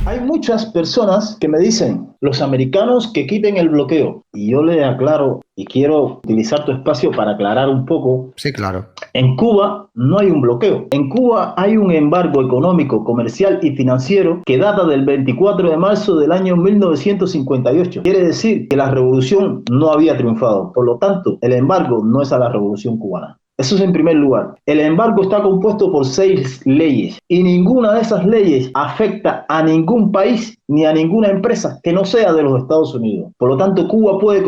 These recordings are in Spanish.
Hay muchas personas que me dicen, los americanos que quiten el bloqueo. Y yo le aclaro, y quiero utilizar tu espacio para aclarar un poco. Sí, claro. En Cuba no hay un bloqueo. En Cuba hay un embargo económico, comercial y financiero que data del 24 de marzo del año 1958. Quiere decir que la revolución no había triunfado. Por lo tanto, el embargo no es a la revolución cubana. Eso es en primer lugar. El embargo está compuesto por 6 leyes y ninguna de esas leyes afecta a ningún país ni a ninguna empresa que no sea de los Estados Unidos. Por lo tanto, Cuba puede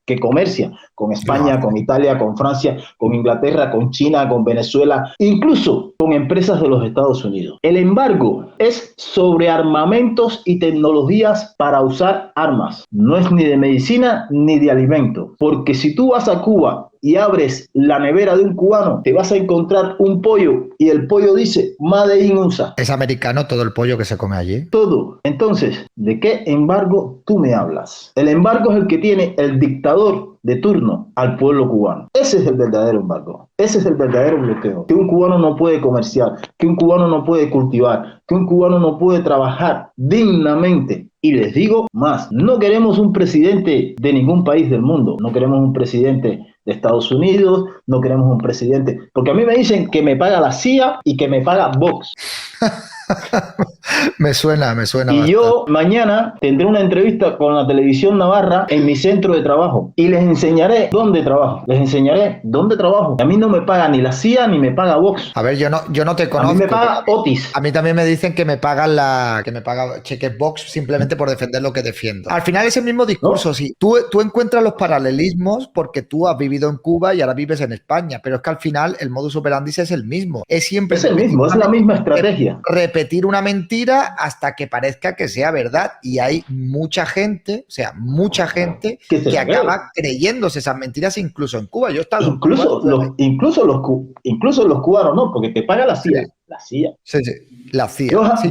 que comercia con España, con Italia, con Francia, con Inglaterra, con China, con Venezuela, incluso con empresas de los Estados Unidos. El embargo es sobre armamentos y tecnologías para usar armas. No es ni de medicina ni de alimento. Porque si tú vas a Cuba y abres la nevera de un cubano, te vas a encontrar un pollo y el pollo dice Made in USA. Es americano todo el pollo que se come allí. Todo. Entonces, ¿de qué embargo tú me hablas? El embargo es el que tiene el dictador de turno al pueblo cubano. Ese es el verdadero embargo. Ese es el verdadero bloqueo. Que un cubano no puede comerciar, que un cubano no puede cultivar, que un cubano no puede trabajar dignamente. Y les digo más, no queremos un presidente de ningún país del mundo, no queremos un presidente de Estados Unidos, no queremos un presidente, porque a mí me dicen que me paga la CIA y que me paga Vox. Me suena Y bastante. yo mañana tendré una entrevista con la televisión navarra en mi centro de trabajo y les enseñaré dónde trabajo. Les enseñaré dónde trabajo. A mí no me paga ni la CIA ni me paga Vox. A ver, yo no te A conozco. mí me paga Otis. A mí también me dicen que me pagan cheques box simplemente por defender lo que defiendo. Al final es el mismo discurso, ¿No? sí. Tú encuentras los paralelismos porque tú has vivido en Cuba y ahora vives en España, pero es que al final el modus operandi es el mismo. Es siempre Es el mismo, es la misma estrategia. repetir una mentira hasta que parezca que sea verdad. Y hay mucha gente, que acaba creyéndose esas mentiras incluso en Cuba. Yo he estado en Cuba. Incluso los cubanos, no, porque te paga la CIA. Sí, La CIA. sí, la CIA. Sí,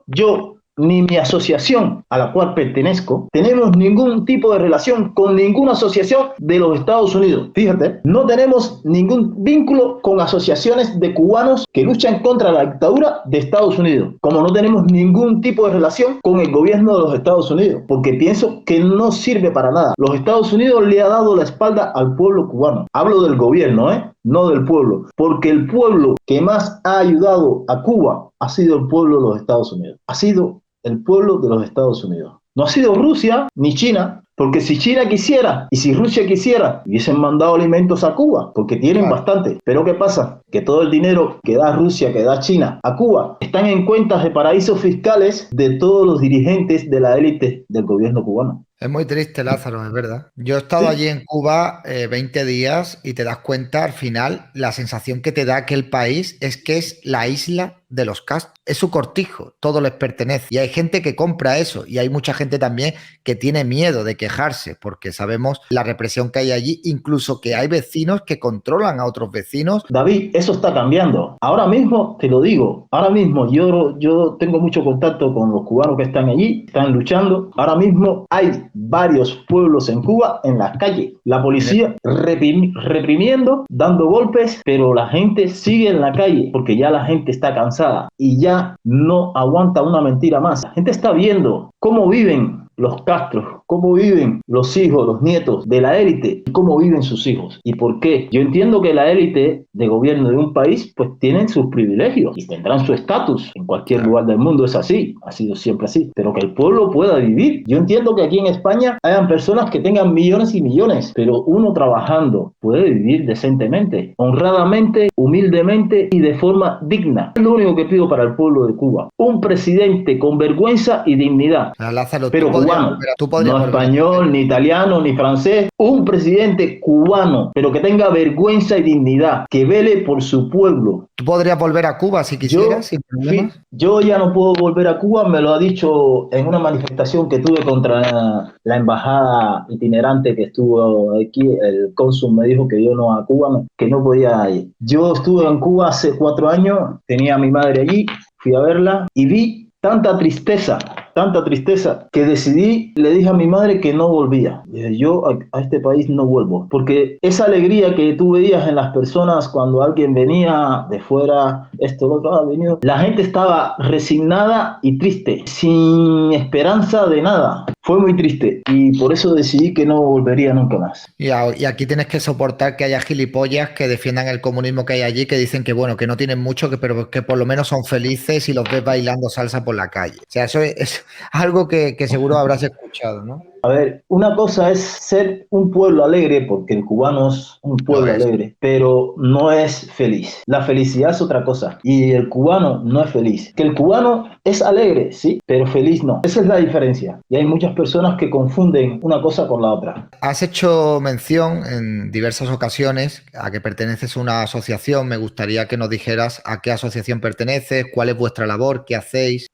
Yo ni mi asociación a la cual pertenezco tenemos ningún tipo de relación con ninguna asociación de los Estados Unidos. Fíjate, no tenemos ningún vínculo con asociaciones de cubanos que luchan contra la dictadura de Estados Unidos, como no tenemos ningún tipo de relación con el gobierno de los Estados Unidos, porque pienso que no sirve para nada. Los Estados Unidos le ha dado la espalda al pueblo cubano. Hablo del gobierno, no del pueblo, porque el pueblo que más ha ayudado a Cuba ha sido el pueblo de los Estados Unidos. Ha sido el pueblo de los Estados Unidos. No ha sido Rusia ni China, porque si China quisiera y si Rusia quisiera, hubiesen mandado alimentos a Cuba, porque tienen bastante. Pero ¿qué pasa? Que todo el dinero que da Rusia, que da China a Cuba, están en cuentas de paraísos fiscales de todos los dirigentes de la élite del gobierno cubano. es muy triste, Lázaro, es verdad. Yo he estado allí en Cuba 20 días y te das cuenta al final la sensación que te da aquel país es que es la isla de los Castro. Es su cortijo, todo les pertenece. Y hay gente que compra eso y hay mucha gente también que tiene miedo de quejarse porque sabemos la represión que hay allí, incluso que hay vecinos que controlan a otros vecinos. David, eso está cambiando. Ahora mismo, te lo digo, ahora mismo yo tengo mucho contacto con los cubanos que están allí, están luchando. Ahora mismo hay varios pueblos en Cuba en las calles. La policía reprimiendo, dando golpes, pero la gente sigue en la calle porque ya la gente está cansada y ya no aguanta una mentira más. La gente está viendo cómo viven los Castros, cómo viven los hijos, los nietos de la élite, y cómo viven sus hijos. ¿Y por qué? Yo entiendo que la élite de gobierno de un país pues tienen sus privilegios y tendrán su estatus. En cualquier lugar del mundo es así, ha sido siempre así. Pero que el pueblo pueda vivir. Yo entiendo que aquí en España hayan personas que tengan millones y millones, pero uno trabajando puede vivir decentemente, honradamente, humildemente y de forma digna. Es lo único que pido para el pueblo de Cuba. Un presidente con vergüenza y dignidad. Lázaro, Pero cubano, no español, ni italiano, ni francés, un presidente cubano, pero que tenga vergüenza y dignidad, que vele por su pueblo. ¿Tú podrías volver a Cuba si quisieras, sin problemas? Yo ya no puedo volver a Cuba, me lo ha dicho en una manifestación que tuve contra la embajada itinerante que estuvo aquí, el cónsul me dijo que yo no a Cuba, que no podía ir. Yo estuve en Cuba hace 4 años, tenía a mi madre allí, fui a verla y vi tanta tristeza tanta tristeza, que decidí, le dije a mi madre que no volvía. Dije, yo a este país no vuelvo, porque esa alegría que tú veías en las personas cuando alguien venía de fuera, esto, lo otro, ha venido, la gente estaba resignada y triste, sin esperanza de nada. Fue muy triste y por eso decidí que no volvería nunca más. Y aquí tienes que soportar que haya gilipollas que defiendan el comunismo que hay allí, que dicen que bueno, que no tienen mucho, pero que por lo menos son felices y los ves bailando salsa por la calle. O sea, eso es algo que seguro habrás escuchado, ¿no? A ver, una cosa es ser un pueblo alegre, porque el cubano es un Lo pueblo es. alegre, pero no es feliz. La felicidad es otra cosa y el cubano no es feliz. Que el cubano es alegre, sí, pero feliz no. Esa es la diferencia. Y hay muchas personas que confunden una cosa con la otra. Has hecho mención en diversas ocasiones a que perteneces a una asociación. Me gustaría que nos dijeras a qué asociación perteneces, cuál es vuestra labor, qué hacéis.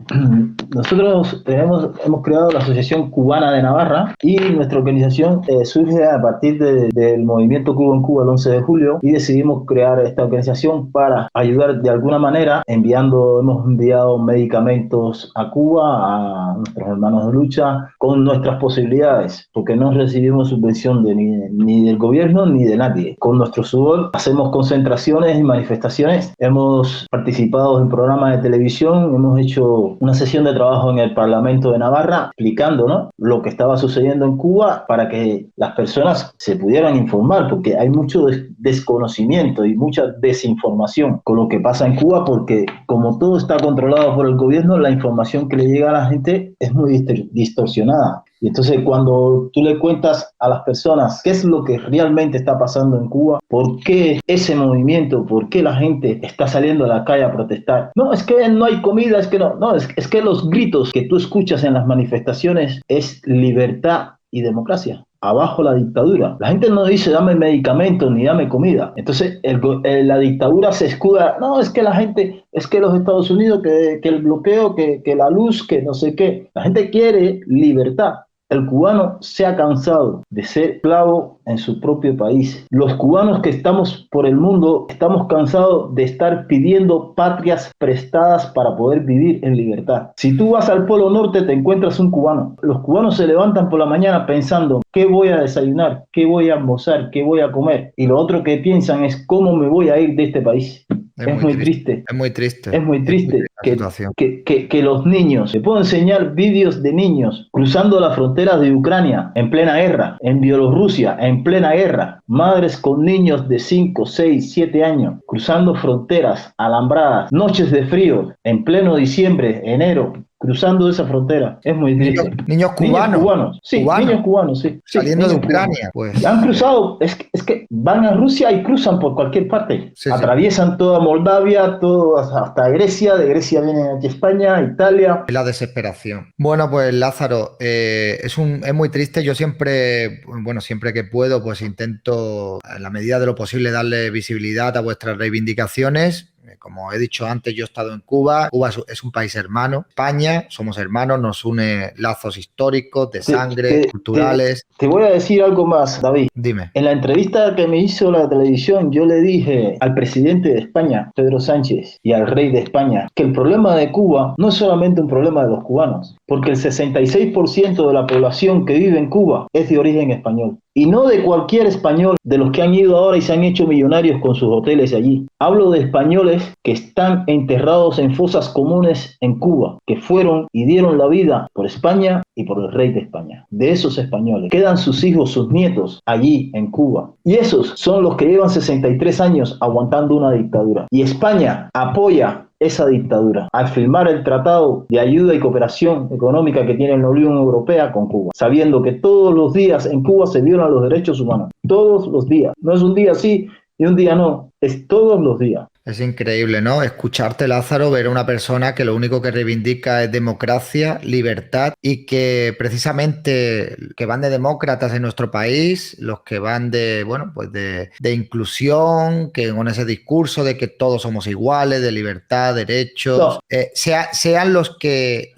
Nosotros hemos creado la Asociación Cubana de Navarra y nuestra organización surge a partir del movimiento Cuba en Cuba el 11 de julio y decidimos crear esta organización para ayudar de alguna manera hemos enviado medicamentos a Cuba, a nuestros hermanos de lucha, con nuestras posibilidades, porque no recibimos subvención ni del gobierno ni de nadie. Con nuestro sudor hacemos concentraciones y manifestaciones, hemos participado en programas de televisión, hemos hecho una sesión de trabajo en el Parlamento de Navarra explicando, ¿no?, lo que estaba sucediendo en Cuba para que las personas se pudieran informar, porque hay mucho desconocimiento y mucha desinformación con lo que pasa en Cuba, porque como todo está controlado por el gobierno, la información que le llega a la gente es muy distorsionada. Y entonces cuando tú le cuentas a las personas qué es lo que realmente está pasando en Cuba, por qué ese movimiento, por qué la gente está saliendo a la calle a protestar. No, es que no hay comida, es que no, es que los gritos que tú escuchas en las manifestaciones es libertad y democracia. Abajo la dictadura. La gente no dice dame medicamentos ni dame comida. Entonces la dictadura se escuda. No, es que la gente, es que los Estados Unidos, que el bloqueo, que la luz, que no sé qué. La gente quiere libertad. El cubano se ha cansado de ser esclavo en su propio país. Los cubanos que estamos por el mundo estamos cansados de estar pidiendo patrias prestadas para poder vivir en libertad. Si tú vas al Polo Norte te encuentras un cubano. Los cubanos se levantan por la mañana pensando ¿qué voy a desayunar? ¿Qué voy a almorzar? ¿Qué voy a comer? Y lo otro que piensan es ¿cómo me voy a ir de este país? Es muy triste. Es muy triste. Es muy triste la situación. que los niños, te puedo enseñar vídeos de niños cruzando la frontera de Ucrania en plena guerra, en Bielorrusia en plena guerra, madres con niños de 5, 6, 7 años cruzando fronteras alambradas, noches de frío en pleno diciembre, enero, cruzando esa frontera. Es muy triste. Niños cubanos. Niños cubanos. Sí, cubanos. Niños cubanos, sí. Saliendo sí, de Ucrania. Pues. Han cruzado, es que van a Rusia y cruzan por cualquier parte. Sí, atraviesan toda Moldavia, todo hasta Grecia, de Grecia vienen aquí a España, Italia. La desesperación. Bueno, pues Lázaro, es muy triste. Yo siempre, bueno, siempre que puedo, pues intento, en la medida de lo posible, darle visibilidad a vuestras reivindicaciones. Como he dicho antes, yo he estado en Cuba. Cuba es un país hermano. España, somos hermanos, nos une lazos históricos, de sangre, culturales. Te voy a decir algo más, David. Dime. En la entrevista que me hizo la televisión, yo le dije al presidente de España, Pedro Sánchez, y al rey de España, que el problema de Cuba no es solamente un problema de los cubanos, porque el 66% de la población que vive en Cuba es de origen español. Y no de cualquier español, de los que han ido ahora y se han hecho millonarios con sus hoteles allí. Hablo de españoles que están enterrados en fosas comunes en Cuba, que fueron y dieron la vida por España y por el rey de España. De esos españoles quedan sus hijos, sus nietos allí en Cuba. Y esos son los que llevan 63 años aguantando una dictadura. Y España apoya esa dictadura al firmar el tratado de ayuda y cooperación económica que tiene la Unión Europea con Cuba, sabiendo que todos los días en Cuba se violan los derechos humanos, todos los días, no es un día sí y un día no, es todos los días. Es increíble, ¿no? Escucharte, Lázaro, ver a una persona que lo único que reivindica es democracia, libertad y que precisamente que van de demócratas en nuestro país, los que van de, bueno, pues de inclusión, que con ese discurso de que todos somos iguales, de libertad, derechos, sean los que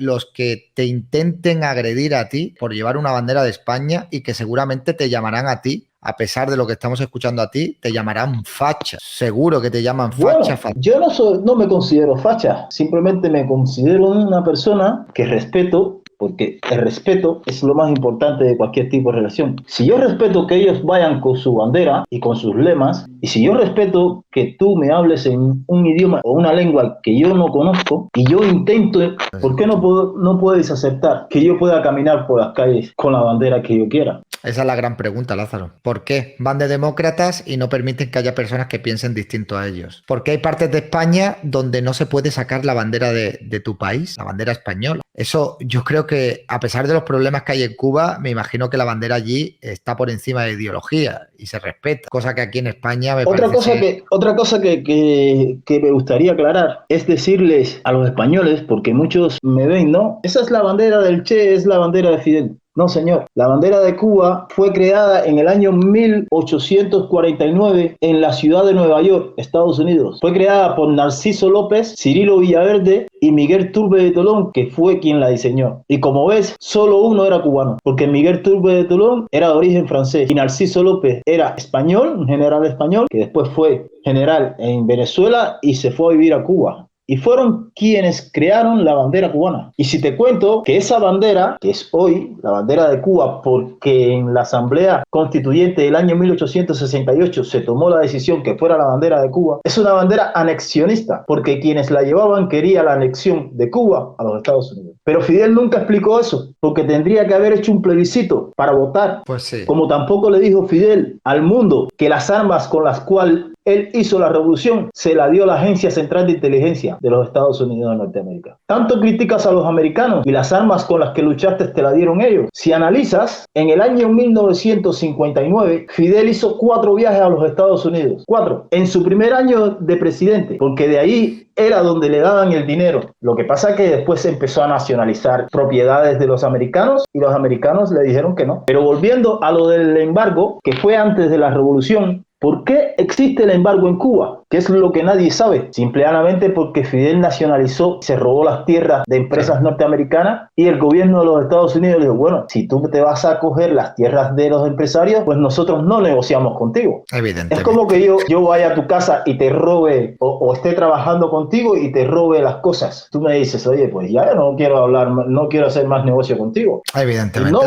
te intenten agredir a ti por llevar una bandera de España y que seguramente te llamarán a ti. A pesar de lo que estamos escuchando a ti, te llamarán facha. Seguro que te llaman facha. Bueno, yo no me considero facha, simplemente me considero una persona que respeto porque el respeto es lo más importante de cualquier tipo de relación. Si yo respeto que ellos vayan con su bandera y con sus lemas, y si yo respeto que tú me hables en un idioma o una lengua que yo no conozco, y yo intento, ¿por qué no puedes aceptar que yo pueda caminar por las calles con la bandera que yo quiera? Esa es la gran pregunta, Lázaro. ¿Por qué van de demócratas y no permiten que haya personas que piensen distinto a ellos? Porque hay partes de España donde no se puede sacar la bandera de tu país, la bandera española. Eso yo creo que, a pesar de los problemas que hay en Cuba, me imagino que la bandera allí está por encima de ideología y se respeta, cosa que aquí en España me Otra parece cosa ser... otra cosa que me gustaría aclarar es decirles a los españoles, porque muchos me ven, ¿no? Esa es la bandera del Che, es la bandera de Fidel. No, señor. La bandera de Cuba fue creada en el año 1849 en la ciudad de Nueva York, Estados Unidos. Fue creada por Narciso López, Cirilo Villaverde y Miguel Turbe de Tolón, que fue quien la diseñó. Y como ves, solo uno era cubano, porque Miguel Turbe de Tolón era de origen francés y Narciso López era español, un general español, que después fue general en Venezuela y se fue a vivir a Cuba. Y fueron quienes crearon la bandera cubana. Y si te cuento que esa bandera, que es hoy la bandera de Cuba, porque en la Asamblea Constituyente del año 1868 se tomó la decisión que fuera la bandera de Cuba, es una bandera anexionista, porque quienes la llevaban querían la anexión de Cuba a los Estados Unidos. Pero Fidel nunca explicó eso, porque tendría que haber hecho un plebiscito para votar. Pues sí. Como tampoco le dijo Fidel al mundo que las armas con las cuales él hizo la revolución, se la dio la Agencia Central de Inteligencia de los Estados Unidos de Norteamérica. Tanto criticas a los americanos y las armas con las que luchaste te la dieron ellos. Si analizas, en el año 1959, Fidel hizo 4 viajes a los Estados Unidos. 4. En su primer año de presidente, porque de ahí era donde le daban el dinero. Lo que pasa es que después se empezó a nacionalizar propiedades de los americanos y los americanos le dijeron que no. Pero volviendo a lo del embargo, que fue antes de la revolución, ¿por qué existe el embargo en Cuba? Que es lo que nadie sabe. Simplemente porque Fidel nacionalizó, se robó las tierras de empresas norteamericanas y el gobierno de los Estados Unidos le dijo, bueno, si tú te vas a coger las tierras de los empresarios, pues nosotros no negociamos contigo. Evidentemente. Es como que yo vaya a tu casa y te robe o esté trabajando contigo y te robe las cosas. Tú me dices, oye, pues ya no quiero hablar, no quiero hacer más negocio contigo. Evidentemente.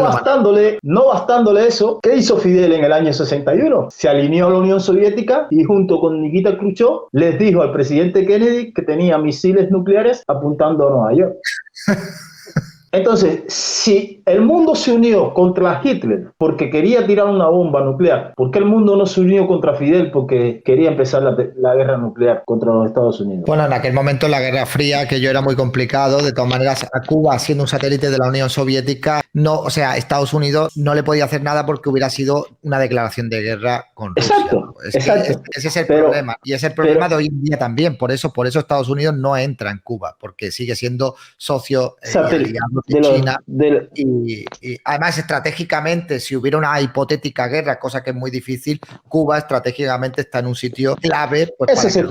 No bastándole eso, ¿qué hizo Fidel en el año 61? Se alineó a la Unión Soviética y junto con Nikita Khrushchev les dijo al presidente Kennedy que tenía misiles nucleares apuntando a Nueva York. Entonces, si el mundo se unió contra Hitler porque quería tirar una bomba nuclear, ¿por qué el mundo no se unió contra Fidel porque quería empezar la guerra nuclear contra los Estados Unidos? Bueno, en aquel momento la Guerra Fría, aquello era muy complicado. De todas maneras, a Cuba, siendo un satélite de la Unión Soviética, no, o sea, Estados Unidos no le podía hacer nada porque hubiera sido una declaración de guerra con Rusia. Exacto, exacto. Ese es el problema. Y es el problema de hoy en día también. Por eso Estados Unidos no entra en Cuba, porque sigue siendo socio y aliado de China. Y además, estratégicamente, si hubiera una hipotética guerra, cosa que es muy difícil, Cuba estratégicamente está en un sitio clave pues, para que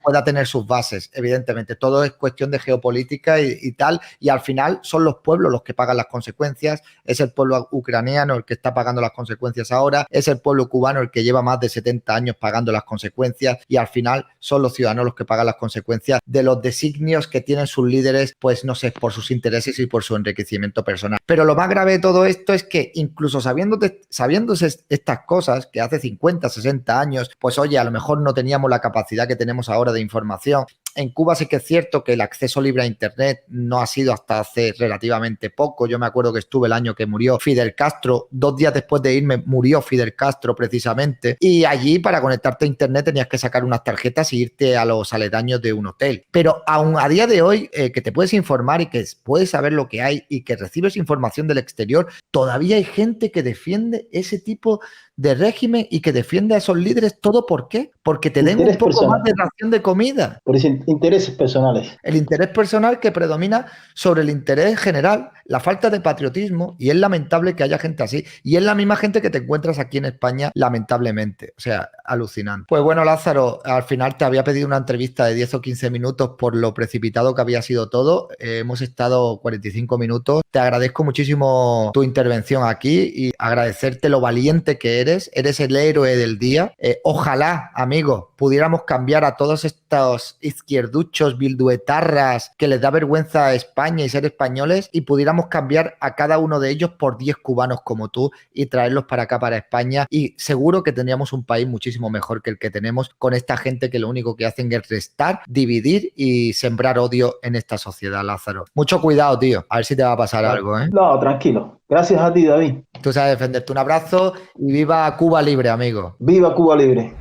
pueda tener sus bases. Evidentemente, todo es cuestión de geopolítica y tal, y al final son los pueblos los que pagan las consecuencias. Es el pueblo ucraniano el que está pagando las consecuencias ahora, es el pueblo cubano el que lleva más de 70 años pagando las consecuencias, y al final son los ciudadanos los que pagan las consecuencias de los designios que tienen sus líderes, pues no sé, por sus intereses y por su enriquecimiento personal. Pero lo más grave de todo esto es que incluso sabiéndose estas cosas, que hace 50, 60 años, pues oye, a lo mejor no teníamos la capacidad que tenemos ahora de información. En Cuba sí que es cierto que el acceso libre a Internet no ha sido hasta hace relativamente poco. Yo me acuerdo que estuve el año que murió Fidel Castro. 2 días después de irme murió Fidel Castro precisamente. Y allí para conectarte a Internet tenías que sacar unas tarjetas e irte a los aledaños de un hotel. Pero aún a día de hoy que te puedes informar y que puedes saber lo que hay y que recibes información del exterior, todavía hay gente que defiende ese tipo de régimen y que defiende a esos líderes. ¿Todo por qué? Porque te den un poco más de ración de comida. Por intereses personales. El interés personal que predomina sobre el interés general, la falta de patriotismo, y es lamentable que haya gente así. Y es la misma gente que te encuentras aquí en España, lamentablemente. O sea, alucinante. Pues bueno, Lázaro, al final te había pedido una entrevista de 10 o 15 minutos por lo precipitado que había sido todo. Hemos estado 45 minutos. Te agradezco muchísimo tu intervención aquí y agradecerte lo valiente que eres. Eres el héroe del día. Ojalá, amigos, pudiéramos cambiar a todos estos izquierduchos, bilduetarras, que les da vergüenza a España y ser españoles, y pudiéramos intentáramos cambiar a cada uno de ellos por 10 cubanos como tú y traerlos para acá, para España, y seguro que tendríamos un país muchísimo mejor que el que tenemos con esta gente que lo único que hacen es restar, dividir y sembrar odio en esta sociedad, Lázaro. Mucho cuidado, tío. A ver si te va a pasar algo, ¿eh? No, tranquilo. Gracias a ti, David. Tú sabes defenderte. Un abrazo y viva Cuba libre, amigo. Viva Cuba Libre.